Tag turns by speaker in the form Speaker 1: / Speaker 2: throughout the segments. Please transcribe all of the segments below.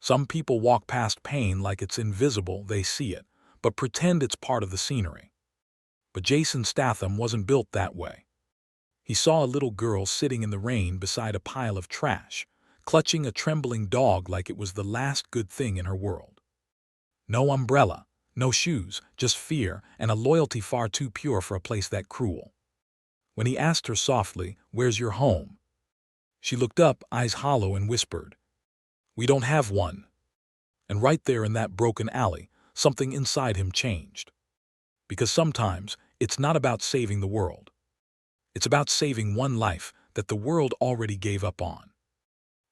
Speaker 1: Some people walk past pain like it's invisible, they see it, but pretend it's part of the scenery. But Jason Statham wasn't built that way. He saw a little girl sitting in the rain beside a pile of trash, clutching a trembling dog like it was the last good thing in her world. No umbrella, no shoes, just fear and a loyalty far too pure for a place that cruel. When he asked her softly, "Where's your home?" she looked up, eyes hollow, and whispered, "We don't have one." And right there in that broken alley, something inside him changed. Because sometimes it's not about saving the world. It's about saving one life that the world already gave up on.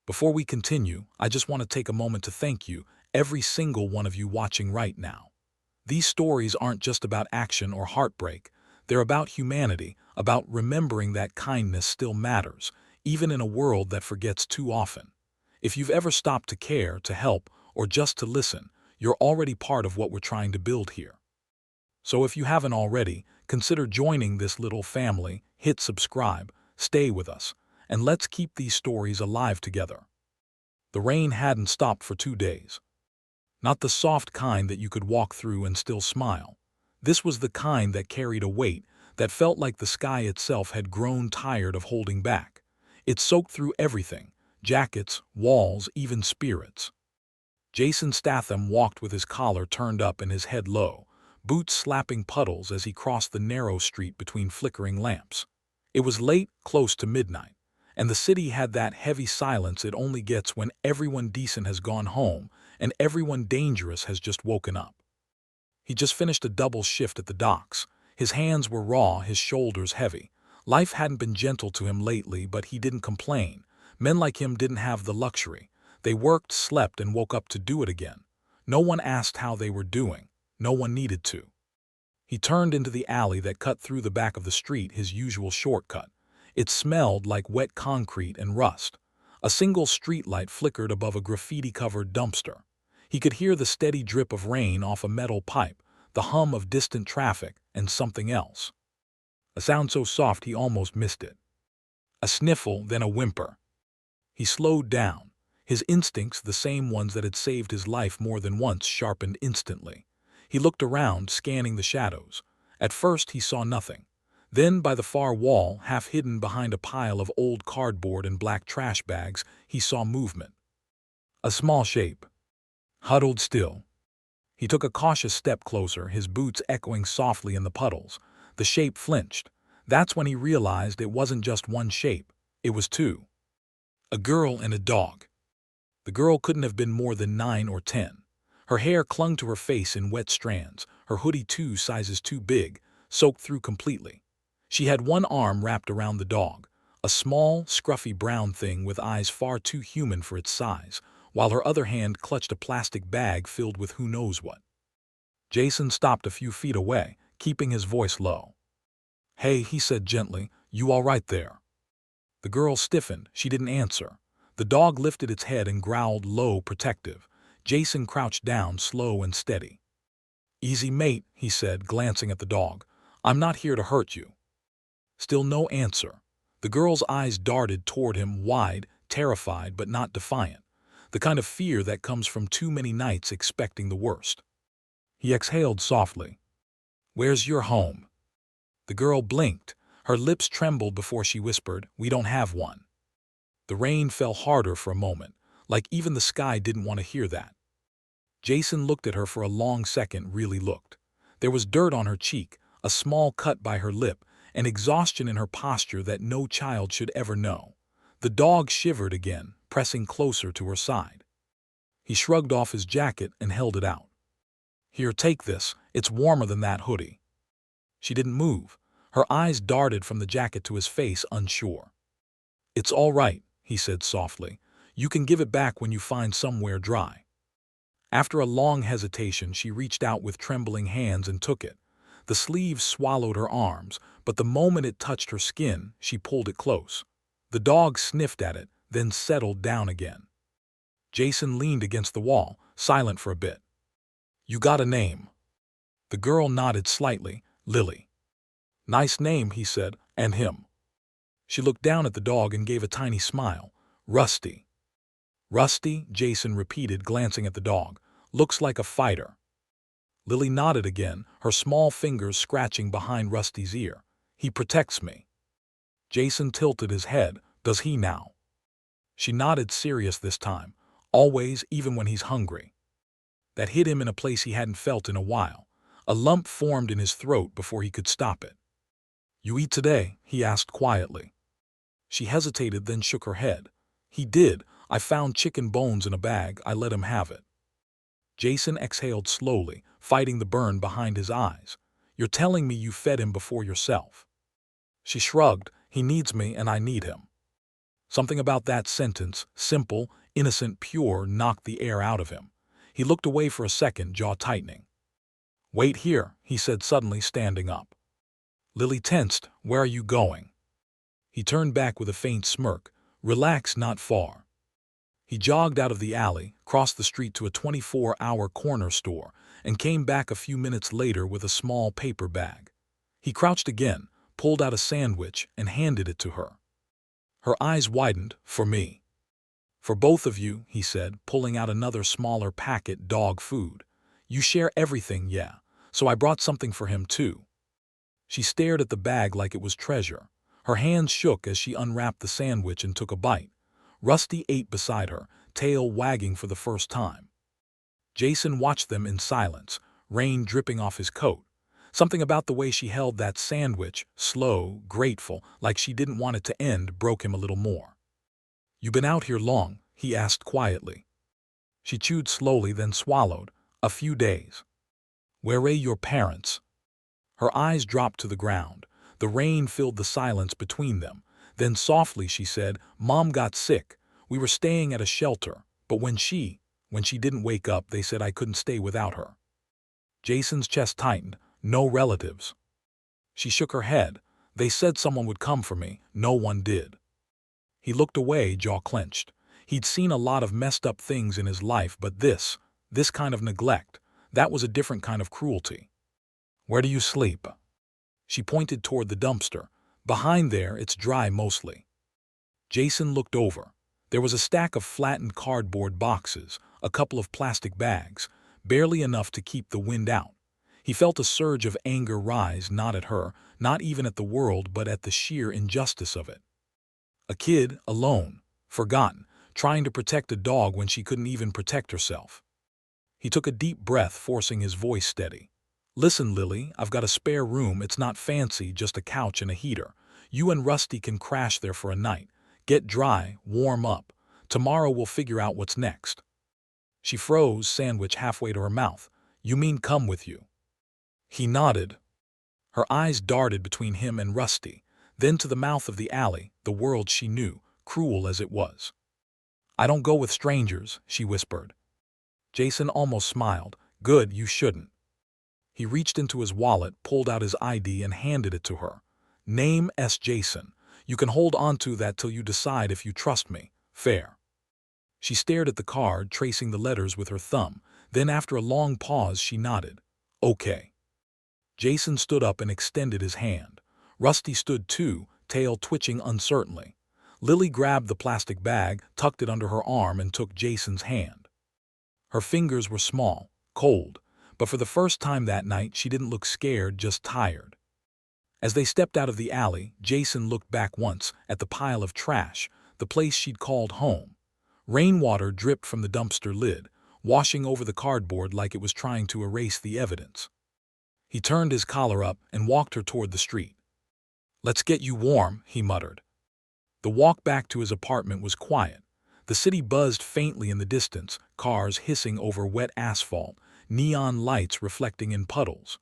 Speaker 1: Before we continue, I just want to take a moment to thank you, every single one of you watching right now. These stories aren't just about action or heartbreak. They're about humanity, about remembering that kindness still matters, even in a world that forgets too often. If you've ever stopped to care, to help, or just to listen, you're already part of what we're trying to build here. So if you haven't already, consider joining this little family, hit subscribe, stay with us, and let's keep these stories alive together. The rain hadn't stopped for 2 days. Not the soft kind that you could walk through and still smile. This was the kind that carried a weight that felt like the sky itself had grown tired of holding back. It soaked through everything, jackets, walls, even spirits. Jason Statham walked with his collar turned up and his head low, boots slapping puddles as he crossed the narrow street between flickering lamps. It was late, close to midnight, and the city had that heavy silence it only gets when everyone decent has gone home and everyone dangerous has just woken up. He just finished a double shift at the docks. His hands were raw, his shoulders heavy. Life hadn't been gentle to him lately, but he didn't complain. Men like him didn't have the luxury. They worked, slept, and woke up to do it again. No one asked how they were doing. No one needed to. He turned into the alley that cut through the back of the street, his usual shortcut. It smelled like wet concrete and rust. A single streetlight flickered above a graffiti-covered dumpster. He could hear the steady drip of rain off a metal pipe, the hum of distant traffic, and something else. A sound so soft he almost missed it. A sniffle, then a whimper. He slowed down. His instincts, the same ones that had saved his life more than once, sharpened instantly. He looked around, scanning the shadows. At first he saw nothing. Then, by the far wall, half hidden behind a pile of old cardboard and black trash bags, he saw movement. A small shape. Huddled still. He took a cautious step closer, his boots echoing softly in the puddles. The shape flinched. That's when he realized it wasn't just one shape. It was two. A girl and a dog. The girl couldn't have been more than 9 or 10. Her hair clung to her face in wet strands, her hoodie 2 sizes too big, soaked through completely. She had one arm wrapped around the dog, a small, scruffy brown thing with eyes far too human for its size, while her other hand clutched a plastic bag filled with who knows what. Jason stopped a few feet away, keeping his voice low. "Hey," he said gently, "you all right there?" The girl stiffened. She didn't answer. The dog lifted its head and growled low, protective. Jason crouched down, slow and steady. "Easy, mate," he said, glancing at the dog. "I'm not here to hurt you." Still no answer. The girl's eyes darted toward him, wide, terrified but not defiant. The kind of fear that comes from too many nights expecting the worst. He exhaled softly. "Where's your home?" The girl blinked. Her lips trembled before she whispered, "We don't have one." The rain fell harder for a moment, like even the sky didn't want to hear that. Jason looked at her for a long second, really looked. There was dirt on her cheek, a small cut by her lip, and exhaustion in her posture that no child should ever know. The dog shivered again, pressing closer to her side. He shrugged off his jacket and held it out. "Here, take this. It's warmer than that hoodie." She didn't move. Her eyes darted from the jacket to his face, unsure. "It's all right," he said softly. "You can give it back when you find somewhere dry." After a long hesitation, she reached out with trembling hands and took it. The sleeve swallowed her arms, but the moment it touched her skin, she pulled it close. The dog sniffed at it, then settled down again. Jason leaned against the wall, silent for a bit. "You got a name?" The girl nodded slightly. "Lily." "Nice name," he said. "And him?" She looked down at the dog and gave a tiny smile. "Rusty." Rusty, Jason repeated, glancing at the dog. Looks like a fighter. Lily nodded again, her small fingers scratching behind Rusty's ear. He protects me. Jason tilted his head. Does he now? She nodded, serious this time. Always, even when he's hungry. That hit him in a place he hadn't felt in a while. A lump formed in his throat before he could stop it. You eat today? He asked quietly. She hesitated, then shook her head. He did. I found chicken bones in a bag. I let him have it. Jason exhaled slowly, fighting the burn behind his eyes. You're telling me you fed him before yourself? She shrugged. He needs me and I need him. Something about that sentence, simple, innocent, pure, knocked the air out of him. He looked away for a second, jaw tightening. Wait here, he said suddenly, standing up. Lily tensed. Where are you going? He turned back with a faint smirk. Relax, not far. He jogged out of the alley, crossed the street to a 24-hour corner store, and came back a few minutes later with a small paper bag. He crouched again, pulled out a sandwich, and handed it to her. Her eyes widened. For me. For both of you, he said, pulling out another smaller packet. Dog food. You share everything, yeah, so I brought something for him too. She stared at the bag like it was treasure. Her hands shook as she unwrapped the sandwich and took a bite. Rusty ate beside her, tail wagging for the first time. Jason watched them in silence, rain dripping off his coat. Something about the way she held that sandwich, slow, grateful, like she didn't want it to end, broke him a little more. You been out here long? He asked quietly. She chewed slowly, then swallowed. A few days. Where are your parents? Her eyes dropped to the ground. The rain filled the silence between them. Then softly she said, Mom got sick. We were staying at a shelter, but when she didn't wake up, they said I couldn't stay without her. Jason's chest tightened. No relatives. She shook her head. They said someone would come for me. No one did. He looked away, jaw clenched. He'd seen a lot of messed up things in his life, but this kind of neglect, that was a different kind of cruelty. Where do you sleep? She pointed toward the dumpster. Behind there, it's dry mostly. Jason looked over. There was a stack of flattened cardboard boxes, a couple of plastic bags, barely enough to keep the wind out. He felt a surge of anger rise, not at her, not even at the world, but at the sheer injustice of it. A kid, alone, forgotten, trying to protect a dog when she couldn't even protect herself. He took a deep breath, forcing his voice steady. Listen, Lily, I've got a spare room. It's not fancy, just a couch and a heater. You and Rusty can crash there for a night. Get dry, warm up. Tomorrow we'll figure out what's next. She froze, sandwich halfway to her mouth. You mean come with you? He nodded. Her eyes darted between him and Rusty, then to the mouth of the alley, the world she knew, cruel as it was. I don't go with strangers, she whispered. Jason almost smiled. Good, you shouldn't. He reached into his wallet, pulled out his ID, and handed it to her. Name S. Jason. You can hold on to that till you decide if you trust me. Fair. She stared at the card, tracing the letters with her thumb. Then after a long pause, she nodded. Okay. Jason stood up and extended his hand. Rusty stood too, tail twitching uncertainly. Lily grabbed the plastic bag, tucked it under her arm, and took Jason's hand. Her fingers were small, cold, but for the first time that night she didn't look scared, just tired. As they stepped out of the alley, Jason looked back once at the pile of trash, the place she'd called home. Rainwater dripped from the dumpster lid, washing over the cardboard like it was trying to erase the evidence. He turned his collar up and walked her toward the street. Let's get you warm, he muttered. The walk back to his apartment was quiet. The city buzzed faintly in the distance, cars hissing over wet asphalt, neon lights reflecting in puddles.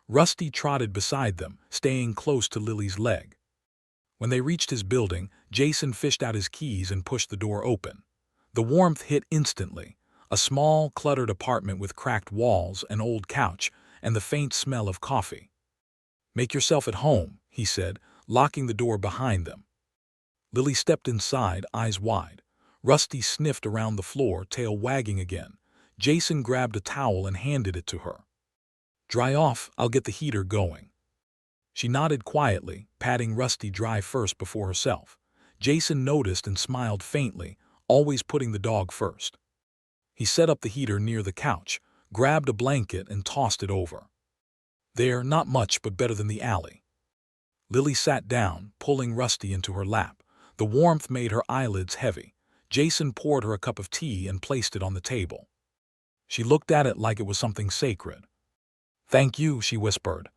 Speaker 1: Rusty trotted beside them, staying close to Lily's leg. When they reached his building, Jason fished out his keys and pushed the door open. The warmth hit instantly. A small, cluttered apartment with cracked walls, an old couch, and the faint smell of coffee. Make yourself at home, he said, locking the door behind them. Lily stepped inside, eyes wide. Rusty sniffed around the floor, tail wagging again. Jason grabbed a towel and handed it to her. Dry off, I'll get the heater going. She nodded quietly, patting Rusty dry first before herself. Jason noticed and smiled faintly. always putting the dog first. He set up the heater near the couch, grabbed a blanket and tossed it over. There, not much but better than the alley. Lily sat down, pulling Rusty into her lap. The warmth made her eyelids heavy. Jason poured her a cup of tea and placed it on the table. She looked at it like it was something sacred. "Thank you," she whispered.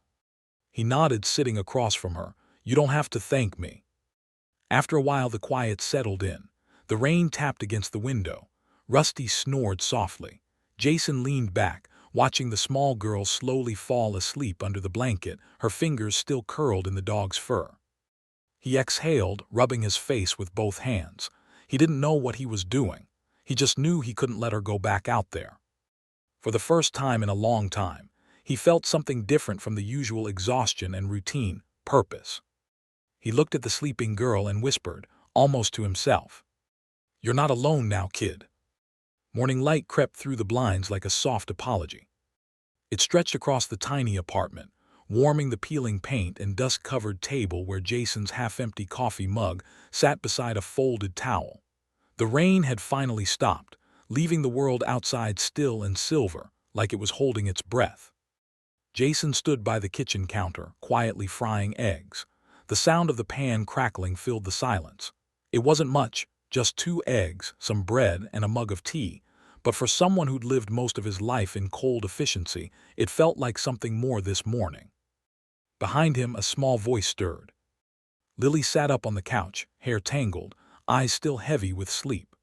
Speaker 1: He nodded, sitting across from her. "You don't have to thank me." After a while the quiet settled in. The rain tapped against the window. Rusty snored softly. Jason leaned back, watching the small girl slowly fall asleep under the blanket, her fingers still curled in the dog's fur. He exhaled, rubbing his face with both hands. He didn't know what he was doing. He just knew he couldn't let her go back out there. For the first time in a long time, he felt something different from the usual exhaustion and routine: purpose. He looked at the sleeping girl and whispered, almost to himself, "You're not alone now, kid." Morning light crept through the blinds like a soft apology. It stretched across the tiny apartment, warming the peeling paint and dust-covered table where Jason's half-empty coffee mug sat beside a folded towel. The rain had finally stopped, leaving the world outside still and silver, like it was holding its breath. Jason stood by the kitchen counter, quietly frying eggs. The sound of the pan crackling filled the silence. It wasn't much, just 2 eggs, some bread, and a mug of tea, but for someone who'd lived most of his life in cold efficiency, it felt like something more this morning. Behind him, a small voice stirred. Lily sat up on the couch, hair tangled, eyes still heavy with sleep.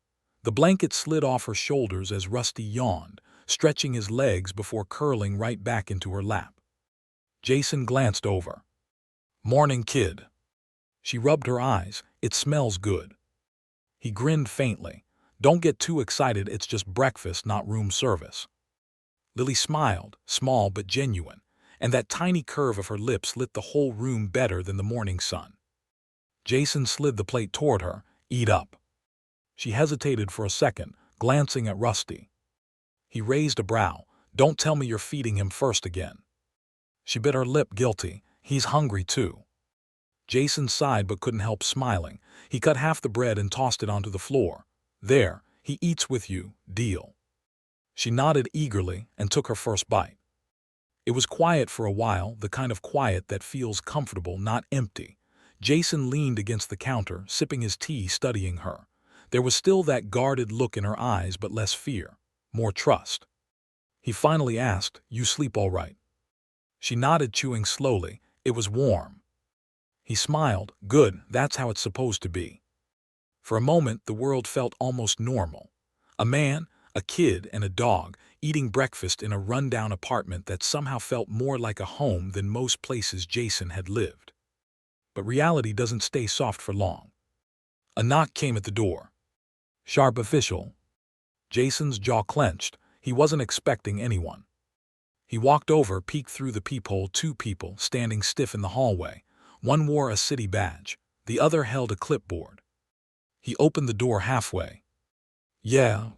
Speaker 1: The blanket slid off her shoulders as Rusty yawned, stretching his legs before curling right back into her lap. Jason glanced over. "Morning, kid." She rubbed her eyes. "It smells good." He grinned faintly. "Don't get too excited, it's just breakfast, not room service." Lily smiled, small but genuine, and that tiny curve of her lips lit the whole room better than the morning sun. Jason slid the plate toward her. "Eat up." She hesitated for a second, glancing at Rusty. He raised a brow. "Don't tell me you're feeding him first again." She bit her lip, guilty. "He's hungry too." Jason sighed but couldn't help smiling. He cut half the bread and tossed it onto the floor. "There, he eats with you, deal." She nodded eagerly and took her first bite. It was quiet for a while, the kind of quiet that feels comfortable, not empty. Jason leaned against the counter, sipping his tea, studying her. There was still that guarded look in her eyes, but less fear, more trust. He finally asked, "You sleep all right?" She nodded, chewing slowly. "It was warm." He smiled. "Good, that's how it's supposed to be." For a moment, the world felt almost normal. A man, a kid, and a dog eating breakfast in a rundown apartment that somehow felt more like a home than most places Jason had lived. But reality doesn't stay soft for long. A knock came at the door. Sharp, official. Jason's jaw clenched. He wasn't expecting anyone. He walked over, peeked through the peephole. 2 people standing stiff in the hallway. One wore a city badge. The other held a clipboard. He opened the door halfway. "Yeah,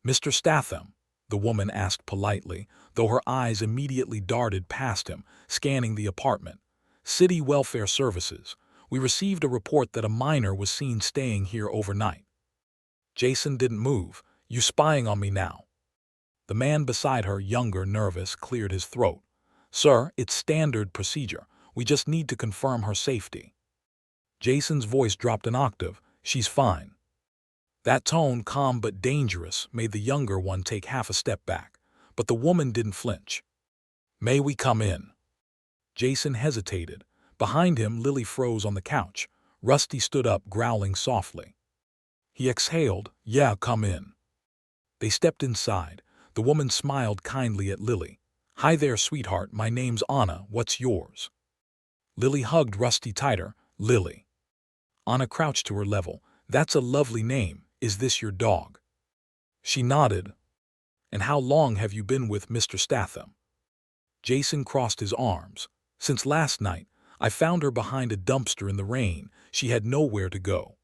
Speaker 1: Mr. Statham?" the woman asked politely, though her eyes immediately darted past him, scanning the apartment. "City Welfare Services. We received a report that a minor was seen staying here overnight." Jason didn't move. "You spying on me now?" The man beside her, younger, nervous, cleared his throat. "Sir, it's standard procedure. We just need to confirm her safety." Jason's voice dropped an octave. "She's fine." That tone, calm but dangerous, made the younger one take half a step back. But the woman didn't flinch. "May we come in?" Jason hesitated. Behind him, Lily froze on the couch. Rusty stood up, growling softly. He exhaled. "Yeah, come in." They stepped inside. The woman smiled kindly at Lily. "Hi there, sweetheart. My name's Anna. What's yours?" Lily hugged Rusty tighter. "Lily." Anna crouched to her level. "That's a lovely name. Is this your dog?" She nodded. "And how long have you been with Mr. Statham?" Jason crossed his arms. "Since last night. I found her behind a dumpster in the rain. She had nowhere to go."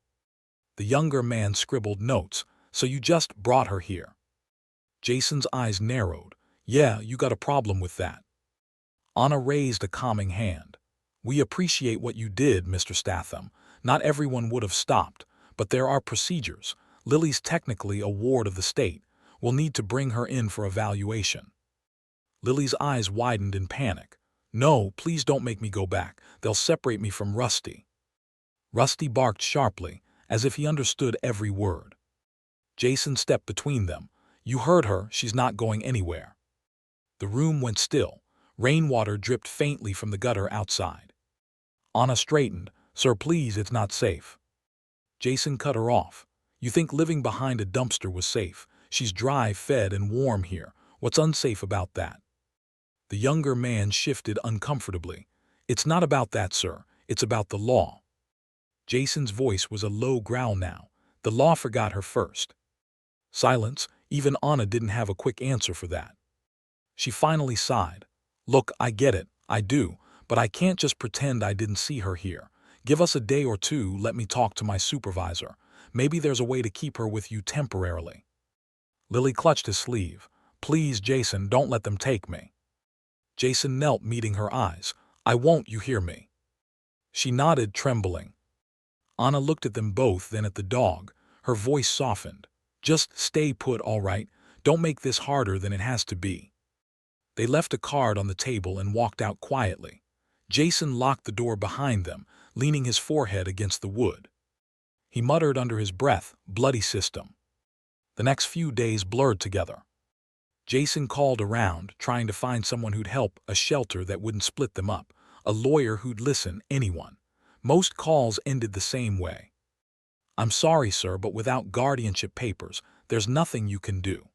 Speaker 1: The younger man scribbled notes. "So you just brought her here?" Jason's eyes narrowed. "Yeah, you got a problem with that?" Anna raised a calming hand. "We appreciate what you did, Mr. Statham. Not everyone would have stopped, but there are procedures, Lily's technically a ward of the state. We'll need to bring her in for evaluation." Lily's eyes widened in panic. "No, please don't make me go back. They'll separate me from Rusty." Rusty barked sharply, as if he understood every word. Jason stepped between them. "You heard her, she's not going anywhere." The room went still. Rainwater dripped faintly from the gutter outside. Anna straightened. "Sir, please, it's not safe." Jason cut her off. "You think living behind a dumpster was safe? She's dry, fed, and warm here. What's unsafe about that?" The younger man shifted uncomfortably. "It's not about that, sir. It's about the law." Jason's voice was a low growl now. "The law forgot her first." Silence. Even Anna didn't have a quick answer for that. She finally sighed. "Look, I get it. I do. But I can't just pretend I didn't see her here. Give us a day or two, let me talk to my supervisor. Maybe there's a way to keep her with you temporarily." Lily clutched his sleeve. "Please, Jason, don't let them take me." Jason knelt, meeting her eyes. "I won't, you hear me?" She nodded, trembling. Anna looked at them both, then at the dog. Her voice softened. "Just stay put, all right? Don't make this harder than it has to be." They left a card on the table and walked out quietly. Jason locked the door behind them, leaning his forehead against the wood. He muttered under his breath, "Bloody system." The next few days blurred together. Jason called around, trying to find someone who'd help, a shelter that wouldn't split them up, a lawyer who'd listen, anyone. Most calls ended the same way. "I'm sorry, sir, but without guardianship papers, there's nothing you can do."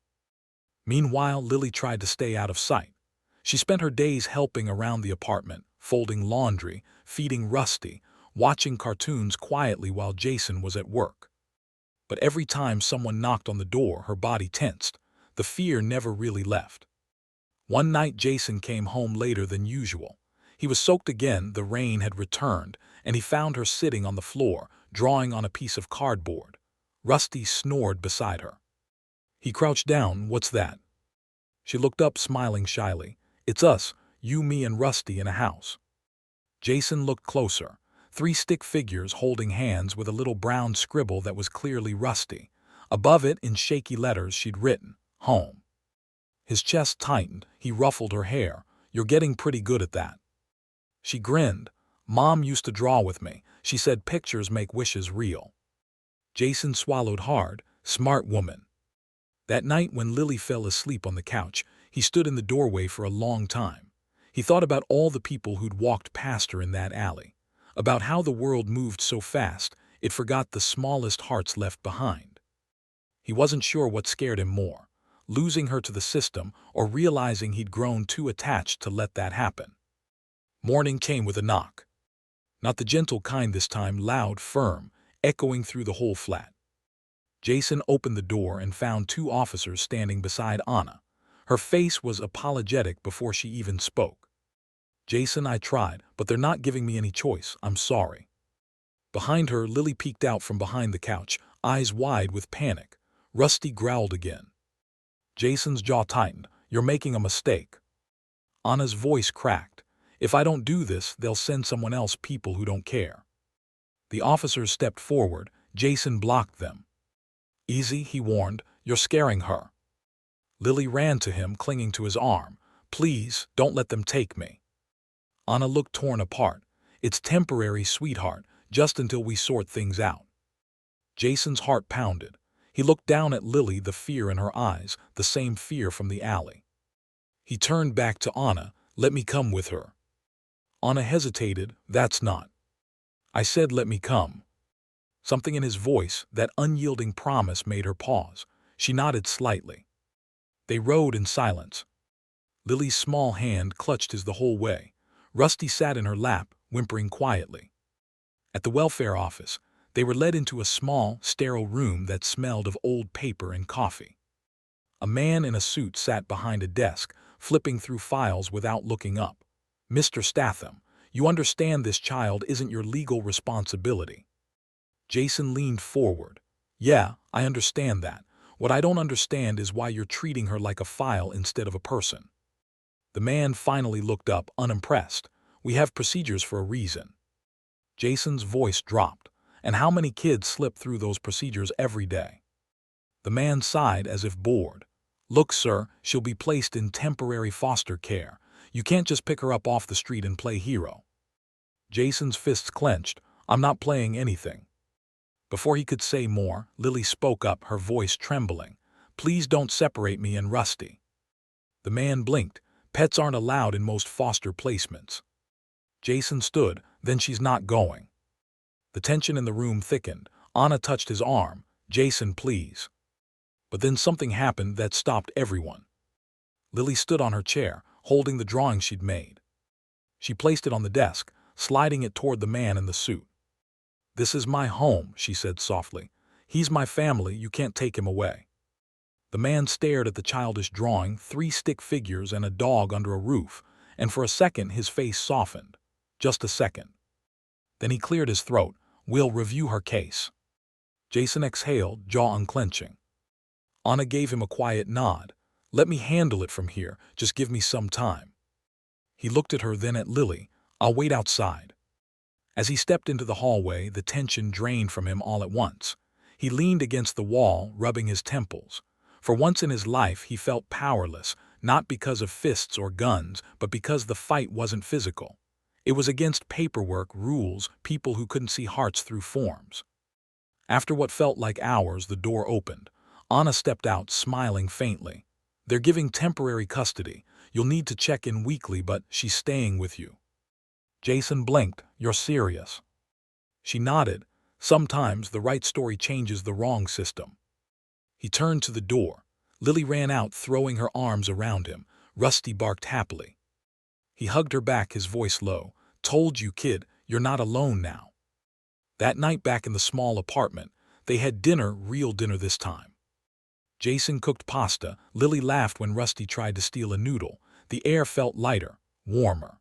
Speaker 1: Meanwhile, Lily tried to stay out of sight. She spent her days helping around the apartment, folding laundry, feeding Rusty, watching cartoons quietly while Jason was at work. But every time someone knocked on the door, her body tensed. The fear never really left. One night Jason came home later than usual. He was soaked again, the rain had returned, and he found her sitting on the floor, drawing on a piece of cardboard. Rusty snored beside her. He crouched down. "What's that?" She looked up, smiling shyly. "It's us, you, me, and Rusty in a house." Jason looked closer. 3 stick figures holding hands with a little brown scribble that was clearly Rusty. Above it, in shaky letters, she'd written, "Home." His chest tightened. He ruffled her hair. "You're getting pretty good at that." She grinned. "Mom used to draw with me. She said pictures make wishes real." Jason swallowed hard. Smart woman. That night when Lily fell asleep on the couch, he stood in the doorway for a long time. He thought about all the people who'd walked past her in that alley, about how the world moved so fast it forgot the smallest hearts left behind. He wasn't sure what scared him more, losing her to the system or realizing he'd grown too attached to let that happen. Morning came with a knock. Not the gentle kind this time, loud, firm, echoing through the whole flat. Jason opened the door and found 2 officers standing beside Anna. Her face was apologetic before she even spoke. "Jason, I tried, but they're not giving me any choice. I'm sorry." Behind her, Lily peeked out from behind the couch, eyes wide with panic. Rusty growled again. Jason's jaw tightened. "You're making a mistake." Anna's voice cracked. "If I don't do this, they'll send someone else, people who don't care." The officers stepped forward. Jason blocked them. "Easy," he warned. "You're scaring her." Lily ran to him, clinging to his arm. "Please, don't let them take me." Anna looked torn apart. "It's temporary, sweetheart, just until we sort things out." Jason's heart pounded. He looked down at Lily, the fear in her eyes, the same fear from the alley. He turned back to Anna. "Let me come with her." Anna hesitated. "That's not." "I said let me come." Something in his voice, that unyielding promise, made her pause. She nodded slightly. They rode in silence. Lily's small hand clutched his the whole way. Rusty sat in her lap, whimpering quietly. At the welfare office, they were led into a small, sterile room that smelled of old paper and coffee. A man in a suit sat behind a desk, flipping through files without looking up. "Mr. Statham, you understand this child isn't your legal responsibility." Jason leaned forward. "Yeah, I understand that. What I don't understand is why you're treating her like a file instead of a person." The man finally looked up, unimpressed. "We have procedures for a reason." Jason's voice dropped. "And how many kids slip through those procedures every day?" The man sighed as if bored. Look, sir, she'll be placed in temporary foster care. You can't just pick her up off the street and play hero. Jason's fists clenched. I'm not playing anything. Before he could say more, Lily spoke up, her voice trembling. Please don't separate me and Rusty. The man blinked. Pets aren't allowed in most foster placements. Jason stood. Then she's not going. The tension in the room thickened. Anna touched his arm. Jason, please. But then something happened that stopped everyone. Lily stood on her chair, holding the drawing she'd made. She placed it on the desk, sliding it toward the man in the suit. This is my home, she said softly. He's my family, you can't take him away. The man stared at the childish drawing, 3 stick figures and a dog under a roof, and for a second his face softened. Just a second. Then he cleared his throat. We'll review her case. Jason exhaled, jaw unclenching. Anna gave him a quiet nod. Let me handle it from here, just give me some time. He looked at her, then at Lily. I'll wait outside. As he stepped into the hallway, the tension drained from him all at once. He leaned against the wall, rubbing his temples. For once in his life, he felt powerless, not because of fists or guns, but because the fight wasn't physical. It was against paperwork, rules, people who couldn't see hearts through forms. After what felt like hours, the door opened. Anna stepped out, smiling faintly. They're giving temporary custody. You'll need to check in weekly, but she's staying with you. Jason blinked. You're serious? She nodded. Sometimes the right story changes the wrong system. He turned to the door. Lily ran out, throwing her arms around him. Rusty barked happily. He hugged her back, his voice low. Told you, kid, you're not alone now. That night back in the small apartment, they had dinner, real dinner this time. Jason cooked pasta. Lily laughed when Rusty tried to steal a noodle. The air felt lighter, warmer.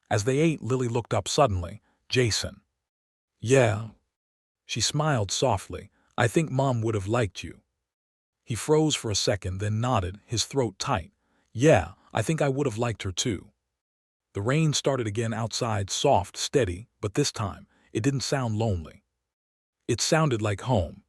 Speaker 1: As they ate, Lily looked up suddenly. Jason. Yeah. She smiled softly. I think Mom would have liked you. He froze for a second, then nodded, his throat tight. Yeah, I think I would have liked her too. The rain started again outside, soft, steady, but this time, it didn't sound lonely. It sounded like home.